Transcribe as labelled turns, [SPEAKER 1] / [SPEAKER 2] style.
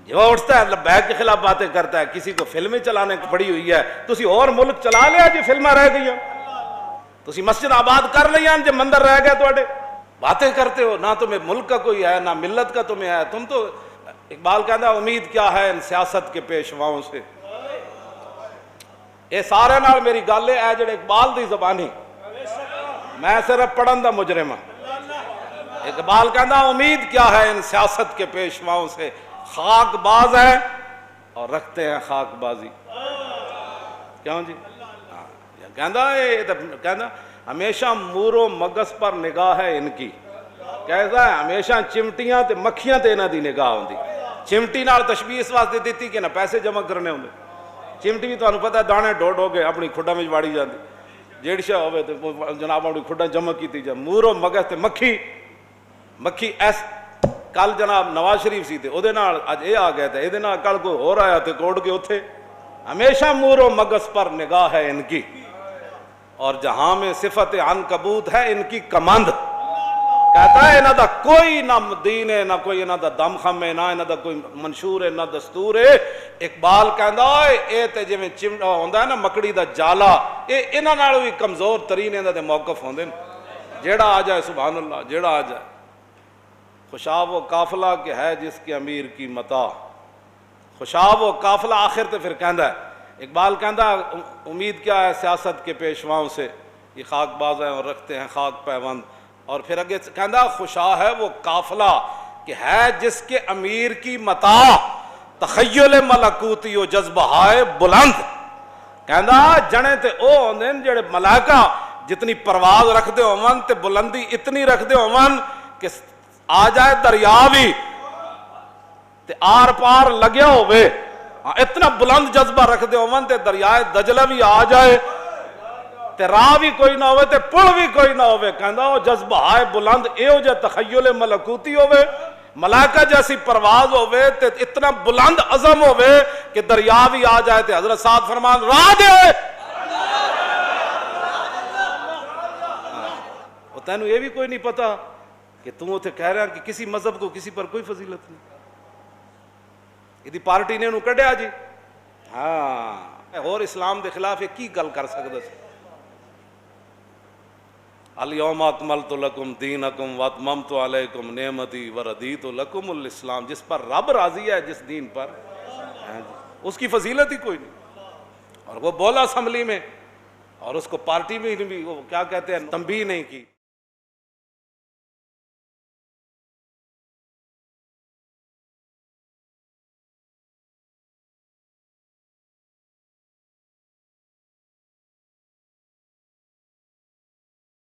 [SPEAKER 1] وہ اٹھتا ہے لبیک کے خلاف باتیں کرتا ہے، کسی کو فلمیں چلانے کی پڑی ہوئی ہے، تسی اور ملک چلا لیا جی فلمیں رہ گئی ہیں، تسی مسجد آباد کر لیا جی مندر رہ گئے تواڈے، باتیں کرتے ہو، نہ تمہیں ملک کا کوئی ہے نہ ملت کا تمہیں ہے، تم تو اقبال کہتا ہے امید کیا ہے ان سیاست کے پیشواؤں سے۔ اے سارے نال میری گل ہے جڑے اقبال دی زبانی، میں صرف پڑھن دا مجرم ہوں۔ اقبال کہتا امید کیا ہے ان سیاست کے پیشواؤں سے، خاک باز ہے اور رکھتے ہیں خاک بازی۔ کیوں جی؟ کہنا ہمیشہ مور و مگس پر نگاہ ہے ان کی، کہتا ہے ہمیشہ چمٹیاں تے مکھیاں تے انہاں دی نگاہ ہوندی۔ چمٹی نال تشبیہ اس واسطے دیتی کہ نہ پیسے جمع کرنے ہوندے، چمٹی بھی تانوں پتہ ہے دانے ڈو ڈو کے اپنی کھڈاں وچ واڑی جاندی، جیڑی شے ہوے تے جناب اپنی کھڈاں جمع کیتی جا۔ مور و مگس تے مکھی ایس کل جناب نواز شریف سی تے او دے نال اج اے آ گئے تے اے دے نال کل کوئی ہور آیا تے کوڑ کے اوتھے۔ ہمیشہ مور و مگس پر نگاہ ہے ان کی، اور جہاں میں صفت عنکبوت ہے ان کی کمند۔ کہتا ہے انہاں دا کوئی نہ دین ہے، نہ کوئی انہاں دا دم خم ہے، نہ انہاں دا کوئی منشور ہے، نہ دستور ہے۔ اقبال کہندا اے تے جویں چمٹا ہوندا ہے نا مکڑی دا جالا، اے انہاں نال وی کمزور ترین انہاں دے موقف ہوندے نے، جیڑا آ جائے سبحان اللہ، جیڑا آ جائے۔ خوشاب و قافلہ کہ ہے جس کے امیر کی متاع، خوشاب و قافلہ آخر تے پھر کہندا ہے اقبال کہندا امید کیا ہے سیاست کے پیشواؤں سے، یہ خاک باز ہیں اور رکھتے ہیں خاک پیوند۔ اور پھر اگے کہندا خوشا ہے وہ قافلہ کہ ہے جس کے امیر کی متاع، تخیل ملکوتی و جذبہائے بلند۔ کہندا جنے تے او ہوندے جڑے ملائکہ جتنی پرواز رکھ دے ہون تے بلندی اتنی رکھ دے ہون کہ آ جائے دریا بھی تے آر پار لگیا ہوئے، اتنا بلند جذبہ رکھ دے ہون تے دریائے دجلہ بھی آ جائے تے راہ بھی کوئی نہ ہوئے تے پل بھی کوئی نہ ہوئے۔ کہندا وہ جذبہ آئے بلند ایو جے تخیل ملکوتی ہوئے، ملائکہ جیسی پرواز ہوئے تے اتنا بلند عظم ہوئے کہ دریا بھی آ جائے تے حضرت صاحب فرمان راہ دے ہوئے۔ وہ تینوں یہ بھی کوئی نہیں پتا کہ تم اتنے کہہ رہا کہ کسی مذہب کو کسی پر کوئی فضیلت نہیں، یہ پارٹی نے انہوں کڈیا جی، ہاں اور اسلام دے خلاف یہ کی گل کر سکتا سی؟ الیوم اکملت لکم دینکم واتممت علیکم نعمتی وردیت لکم الاسلام، جس پر رب راضی ہے جس دین پر، اس کی فضیلت ہی کوئی نہیں۔ اور وہ بولا اسمبلی میں، اور اس کو پارٹی میں بھی وہ کیا کہتے ہیں تنبیہ نہیں کی۔